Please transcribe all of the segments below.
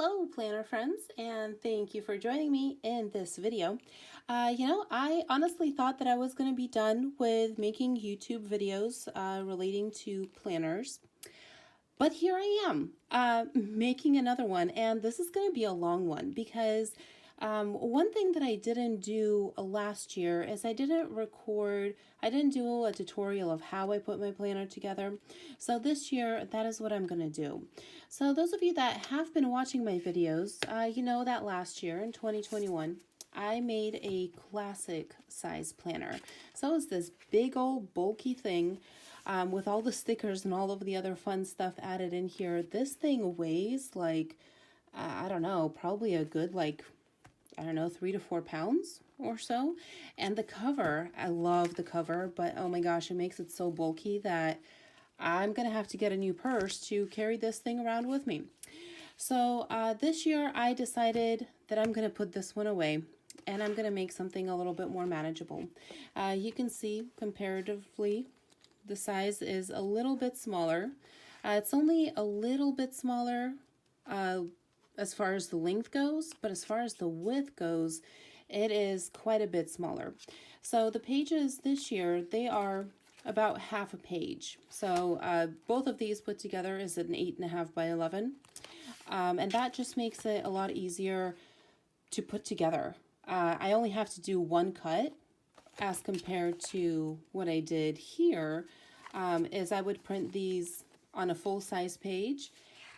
Hello planner friends, and thank you for joining me in this video. I honestly thought that I was going to be done with making YouTube videos relating to planners, but here I am making another one, and this is going to be a long one because one thing that I didn't do last year is I didn't do a tutorial of how I put my planner together. So this year, that is what I'm going to do. So those of you that have been watching my videos, you know that last year in 2021, I made a classic size planner. So it was this big old bulky thing with all the stickers and all of the other fun stuff added in here. This thing weighs like, I don't know, probably a good like, I don't know, 3 to 4 pounds or so. And the cover, I love the cover, but oh my gosh, it makes it so bulky that I'm gonna have to get a new purse to carry this thing around with me. So this year I decided that I'm gonna put this one away and I'm gonna make something a little bit more manageable. You can see comparatively the size is a little bit smaller. It's only a little bit smaller uh, as far as the length goes, but as far as the width goes, it is quite a bit smaller. So the pages this year, they are about half a page. So both of these put together is an 8.5 by 11. And that just makes it a lot easier to put together. I only have to do one cut as compared to what I did here, is I would print these on a full-size page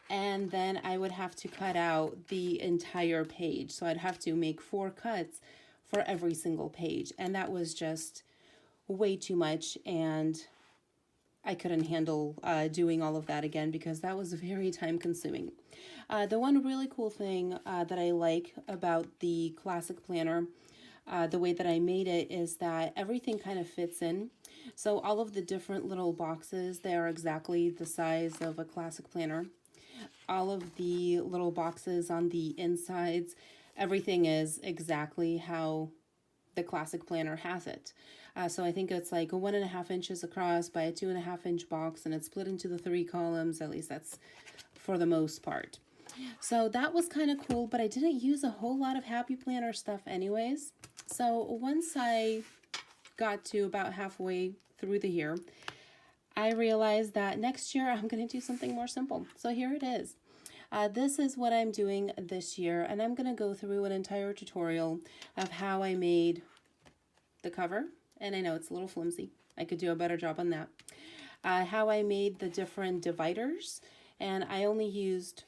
and then I would have to cut out the entire page. So I'd have to make 4 cuts for every single page, and that was just way too much, and I couldn't handle doing all of that again because that was very time consuming. The one really cool thing that I like about the classic planner, the way that I made it, is that everything kind of fits in. So all of the different little boxes, they are exactly the size of a classic planner. All of the little boxes on the insides, everything is exactly how the classic planner has it. So I think it's like 1.5 inches across by a 2.5 inch box, and it's split into the 3 columns. At least that's for the most part. So that was kind of cool, but I didn't use a whole lot of Happy Planner stuff anyways. So once I got to about halfway through the year, I realized that next year I'm going to do something more simple. So here it is. This is what I'm doing this year, and I'm going to go through an entire tutorial of how I made the cover. And I know it's a little flimsy. I could do a better job on that. How I made the different dividers, and I only used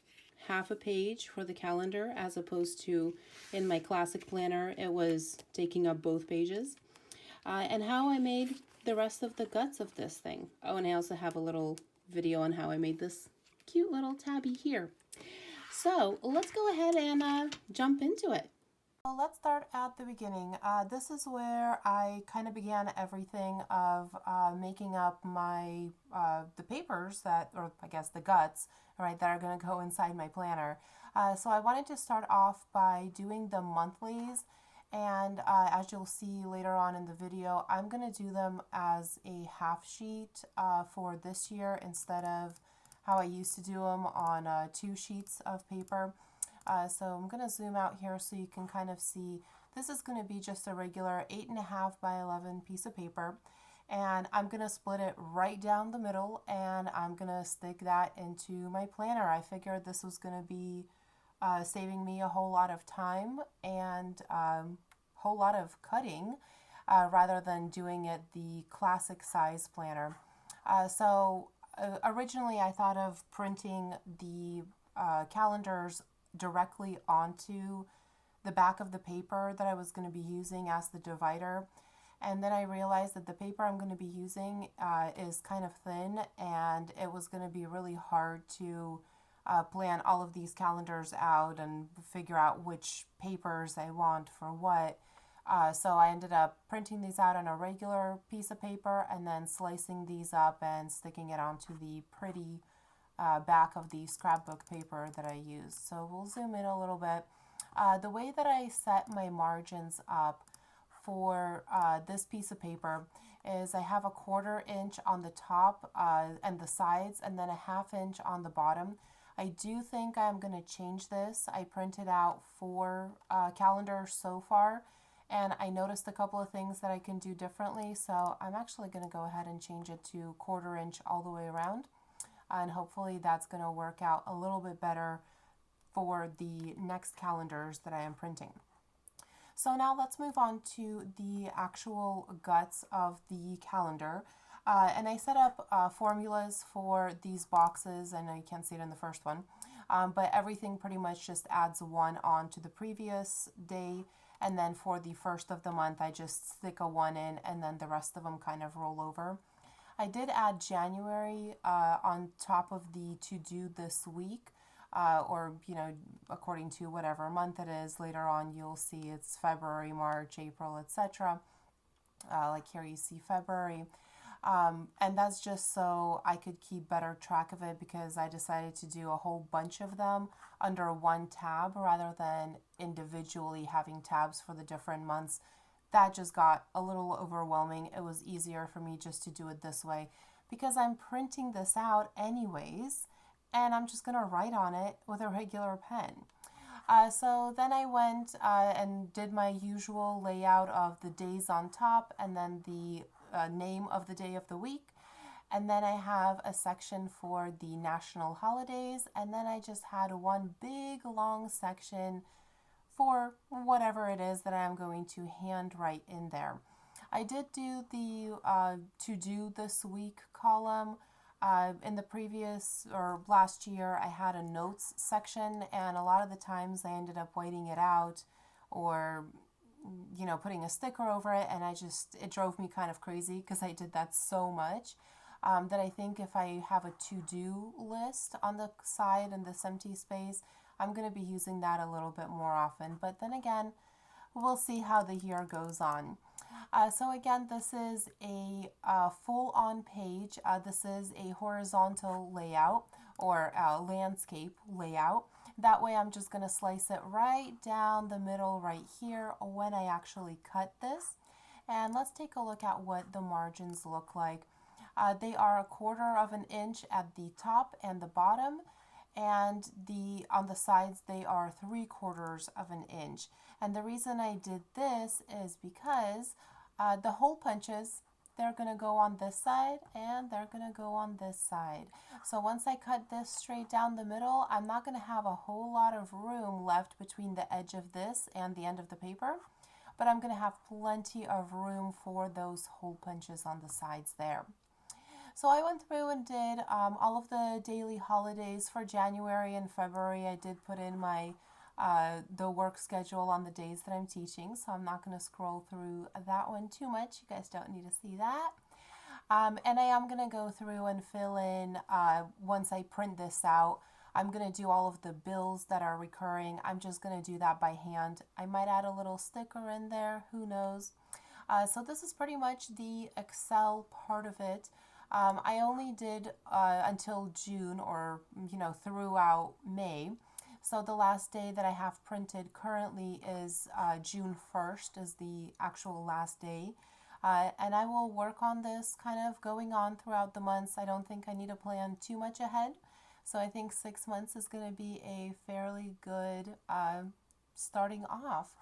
half a page for the calendar as opposed to in my classic planner it was taking up both pages. And how I made the rest of the guts of this thing. Oh, and I also have a little video on how I made this cute little tabby here. So let's go ahead and jump into it. Well, let's start at the beginning. This is where I kind of began everything of making up my the papers that, or I guess the guts, right, that are going to go inside my planner. So I wanted to start off by doing the monthlies, and as you'll see later on in the video, I'm going to do them as a half sheet for this year instead of how I used to do them on 2 sheets of paper. So I'm going to zoom out here so you can kind of see this is going to be just a regular 8.5 by 11 piece of paper, and I'm going to split it right down the middle and I'm going to stick that into my planner. I figured this was going to be saving me a whole lot of time and whole lot of cutting rather than doing it the classic size planner. Originally I thought of printing the calendars directly onto the back of the paper that I was going to be using as the divider. And then I realized that the paper I'm going to be using is kind of thin, and it was going to be really hard to plan all of these calendars out and figure out which papers I want for what. So I ended up printing these out on a regular piece of paper and then slicing these up and sticking it onto the pretty back of the scrapbook paper that I use. So we'll zoom in a little bit. The way that I set my margins up for this piece of paper is I have a 1/4 inch on the top and the sides, and then a 1/2 inch on the bottom. I do think I'm going to change this. I printed out 4 calendars so far, and I noticed a couple of things that I can do differently, so I'm actually going to go ahead and change it to 1/4 inch all the way around, and hopefully that's going to work out a little bit better for the next calendars that I am printing. So now let's move on to the actual guts of the calendar. And I set up formulas for these boxes. I know you can't see it in the first one, but everything pretty much just adds 1 on to the previous day. And then for the first of the month, I just stick a 1 in, and then the rest of them kind of roll over. I did add January on top of the to do this week. Or, according to whatever month it is. Later on, you'll see it's February, March, April, etc. Like here you see February. And that's just so I could keep better track of it, because I decided to do a whole bunch of them under one tab rather than individually having tabs for the different months. That just got a little overwhelming. It was easier for me just to do it this way, because I'm printing this out anyways, and I'm just going to write on it with a regular pen. So then I went and did my usual layout of the days on top, and then the name of the day of the week. And then I have a section for the national holidays, and then I just had one big long section for whatever it is that I'm going to handwrite in there. I did do the to do this week column. In the previous or last year, I had a notes section, and a lot of the times I ended up whiting it out or, putting a sticker over it, and it drove me kind of crazy because I did that so much that I think if I have a to-do list on the side and this empty space, I'm going to be using that a little bit more often. But then again, we'll see how the year goes on. So again, this is a full-on page. This is a horizontal layout or landscape layout. That way I'm just going to slice it right down the middle right here when I actually cut this. And let's take a look at what the margins look like. They are 1/4 of an inch at the top and the bottom, and on the sides they are 3/4 of an inch. And the reason I did this is because the hole punches, they're going to go on this side and they're going to go on this side. So once I cut this straight down the middle, I'm not going to have a whole lot of room left between the edge of this and the end of the paper, but I'm going to have plenty of room for those hole punches on the sides there. So I went through and did all of the daily holidays for January and February. I did put in my the work schedule on the days that I'm teaching, so I'm not going to scroll through that one too much. You guys don't need to see that. And I am going to go through and fill in, once I print this out, I'm going to do all of the bills that are recurring. I'm just going to do that by hand. I might add a little sticker in there, who knows. So this is pretty much the Excel part of it. I only did until June, or throughout May. So the last day that I have printed currently is June 1st is the actual last day. And I will work on this kind of going on throughout the months. I don't think I need to plan too much ahead. So I think 6 months is going to be a fairly good starting off.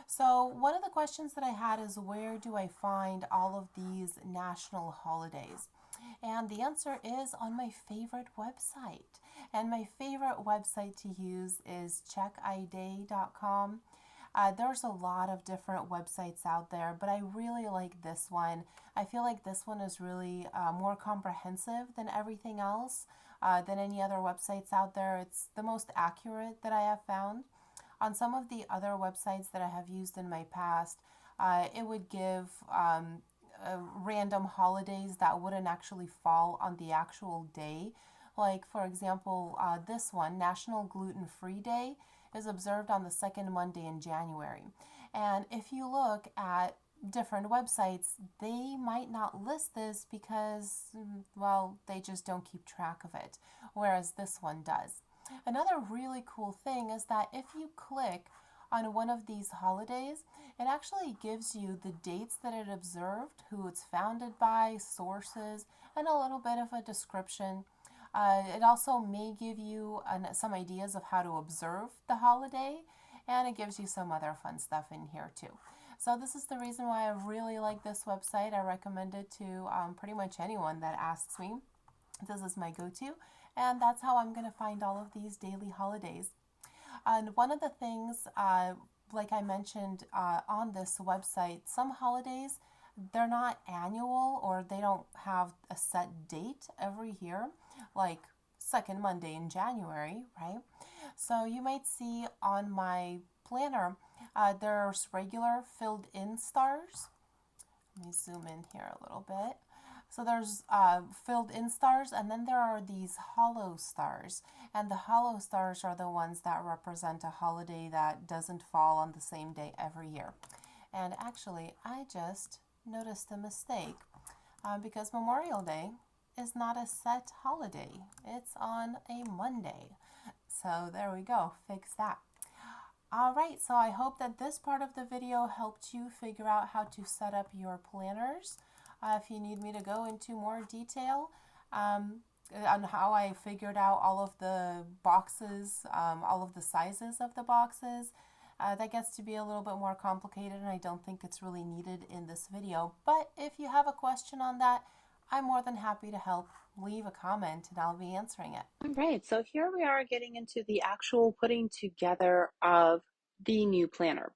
So one of the questions that I had is, where do I find all of these national holidays? And the answer is on my favorite website. And my favorite website to use is checkiday.com. There's a lot of different websites out there, but I really like this one. I feel like this one is really more comprehensive than everything else, than any other websites out there. It's the most accurate that I have found. On some of the other websites that I have used in my past, it would give random holidays that wouldn't actually fall on the actual day. Like, for example, this one, National Gluten-Free Day, is observed on the second Monday in January. And if you look at different websites, they might not list this because, well, they just don't keep track of it, whereas this one does. Another really cool thing is that if you click on one of these holidays, it actually gives you the dates that it observed, who it's founded by, sources, and a little bit of a description. It also may give you some ideas of how to observe the holiday, and it gives you some other fun stuff in here too. So this is the reason why I really like this website. I recommend it to pretty much anyone that asks me. This is my go-to, and that's how I'm going to find all of these daily holidays. And one of the things, like I mentioned on this website, some holidays, they're not annual or they don't have a set date every year, like second Monday in January, right? So you might see on my planner, there's regular filled in stars. Let me zoom in here a little bit. So there's filled in stars, and then there are these hollow stars. And the hollow stars are the ones that represent a holiday that doesn't fall on the same day every year. And actually, I just noticed a mistake because Memorial Day is not a set holiday, it's on a Monday. So there we go, fix that. Alright, so I hope that this part of the video helped you figure out how to set up your planners. If you need me to go into more detail on how I figured out all of the boxes, all of the sizes of the boxes, that gets to be a little bit more complicated and I don't think it's really needed in this video. But if you have a question on that, I'm more than happy to help. Leave a comment and I'll be answering it. All right, so here we are getting into the actual putting together of the new planner.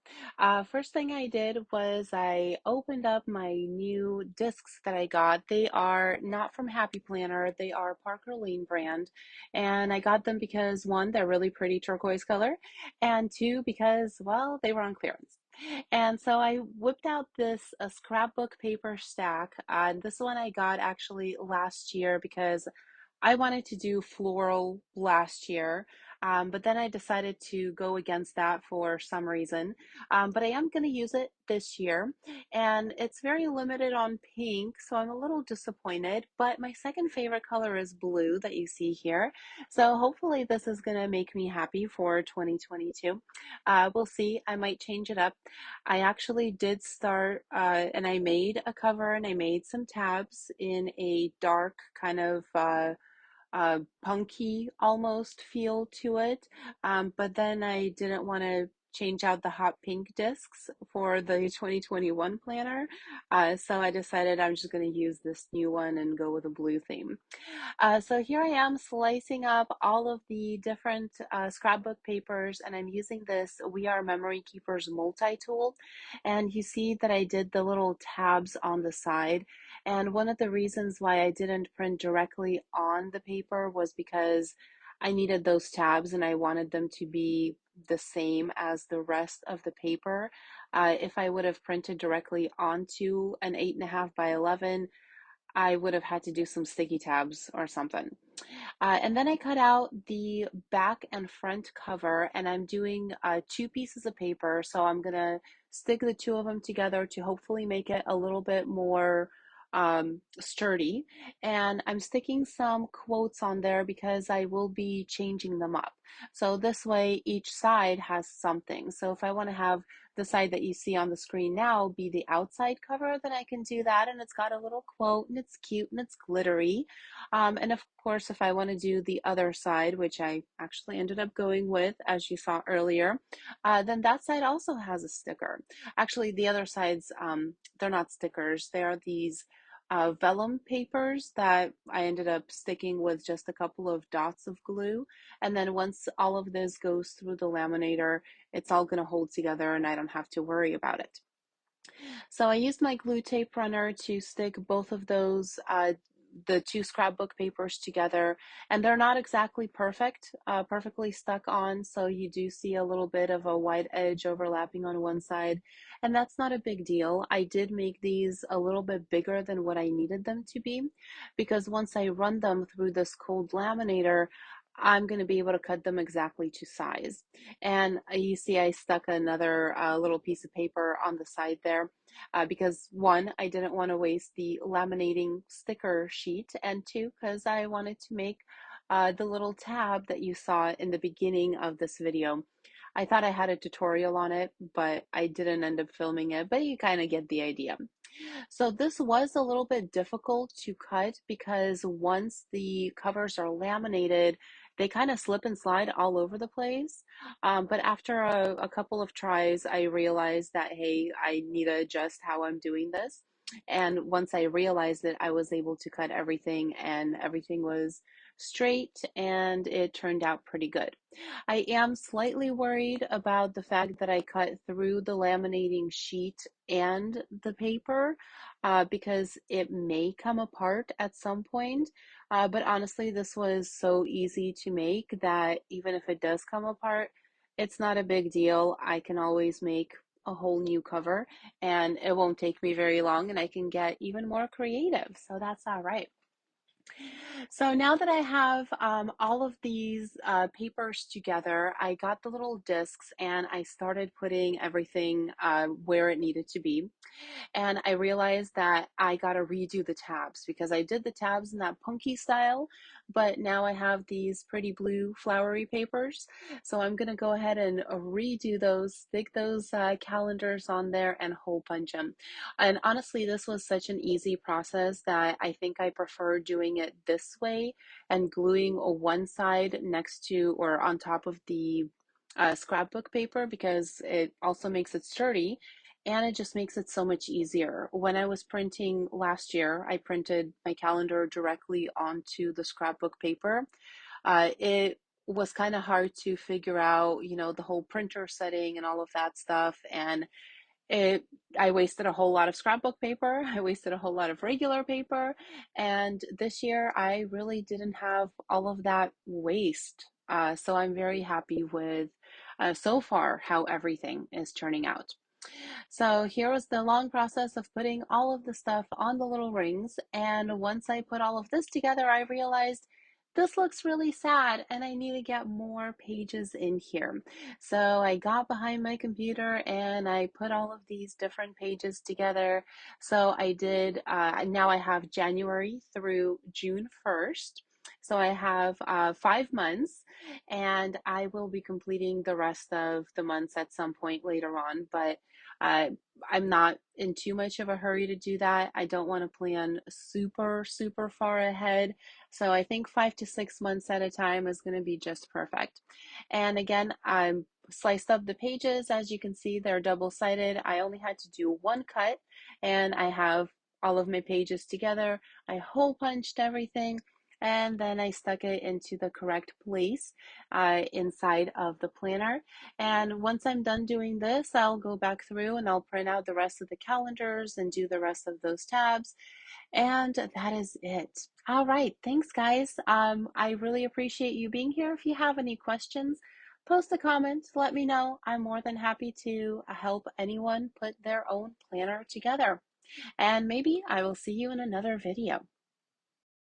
First thing I did was I opened up my new discs that I got. They are not from Happy Planner, they are Parker Lane brand. And I got them because one, they're really pretty turquoise color, and two, because, well, they were on clearance. And so I whipped out this a scrapbook paper stack. This one I got actually last year because I wanted to do floral last year, but then I decided to go against that for some reason. But I am going to use it this year, and it's very limited on pink, so I'm a little disappointed. But my second favorite color is blue that you see here. So hopefully this is going to make me happy for 2022. We'll see. I might change it up. I actually did start, and I made a cover and I made some tabs in a dark kind of punky almost feel to it. But then I didn't want to change out the hot pink discs for the 2021 planner. So I decided I'm just going to use this new one and go with a blue theme. So here I am slicing up all of the different scrapbook papers, and I'm using this We Are Memory Keepers multi-tool. And you see that I did the little tabs on the side. And one of the reasons why I didn't print directly on the paper was because I needed those tabs and I wanted them to be the same as the rest of the paper. If I would have printed directly onto an 8.5 by 11, I would have had to do some sticky tabs or something. And then I cut out the back and front cover, and I'm doing two pieces of paper. So I'm gonna stick the two of them together to hopefully make it a little bit more sturdy. And I'm sticking some quotes on there because I will be changing them up. So this way each side has something. So if I want to have the side that you see on the screen now be the outside cover, then I can do that. And it's got a little quote and it's cute and it's glittery. And of course, if I want to do the other side, which I actually ended up going with, as you saw earlier, then that side also has a sticker. Actually, the other sides, they're not stickers. They are these vellum papers that I ended up sticking with just a couple of dots of glue. And then once all of this goes through the laminator, it's all going to hold together and I don't have to worry about it. So I used my glue tape runner to stick both of those, the two scrapbook papers together, and they're not exactly perfectly stuck on, so you do see a little bit of a white edge overlapping on one side, and that's not a big deal. I did make these a little bit bigger than what I needed them to be, because once I run them through this cold laminator, I'm going to be able to cut them exactly to size. And you see I stuck another little piece of paper on the side there because one, I didn't want to waste the laminating sticker sheet, and two, because I wanted to make the little tab that you saw in the beginning of this video. I thought I had a tutorial on it, but I didn't end up filming it, but you kind of get the idea. So this was a little bit difficult to cut because once the covers are laminated, they kind of slip and slide all over the place. But after a couple of tries, I realized that, hey, I need to adjust how I'm doing this. And once I realized it, I was able to cut everything and everything was straight and it turned out pretty good. I am slightly worried about the fact that I cut through the laminating sheet and the paper because it may come apart at some point. But honestly, this was so easy to make that even if it does come apart, it's not a big deal. I can always make a whole new cover and it won't take me very long and I can get even more creative. So that's all right. So now that I have all of these papers together, I got the little discs and I started putting everything where it needed to be. And I realized that I got to redo the tabs because I did the tabs in that punky style, but now I have these pretty blue flowery papers. So I'm going to go ahead and redo those, stick those calendars on there and hole punch them. And honestly, this was such an easy process that I think I prefer doing it this way and gluing one side next to or on top of the scrapbook paper because it also makes it sturdy and it just makes it so much easier. When I was printing last year, I printed my calendar directly onto the scrapbook paper. It was kind of hard to figure out, the whole printer setting and all of that stuff. And it I wasted a whole lot of scrapbook paper. I wasted a whole lot of regular paper. And this year, I really didn't have all of that waste. So I'm very happy with so far how everything is turning out. So here was the long process of putting all of the stuff on the little rings. And once I put all of this together, I realized this looks really sad and I need to get more pages in here. So I got behind my computer and I put all of these different pages together. So I did, now I have January through June 1st. So I have 5 months and I will be completing the rest of the months at some point later on. But uh, I'm not in too much of a hurry to do that. I don't want to plan super, super far ahead. So I think 5 to 6 months at a time is going to be just perfect. And again, I'm sliced up the pages. As you can see, they're double-sided. I only had to do one cut and I have all of my pages together. I hole punched everything and then I stuck it into the correct place inside of the planner. And once I'm done doing this, I'll go back through and I'll print out the rest of the calendars and do the rest of those tabs. And that is it. All right. Thanks, guys. I really appreciate you being here. If you have any questions, post a comment. Let me know. I'm more than happy to help anyone put their own planner together. And maybe I will see you in another video.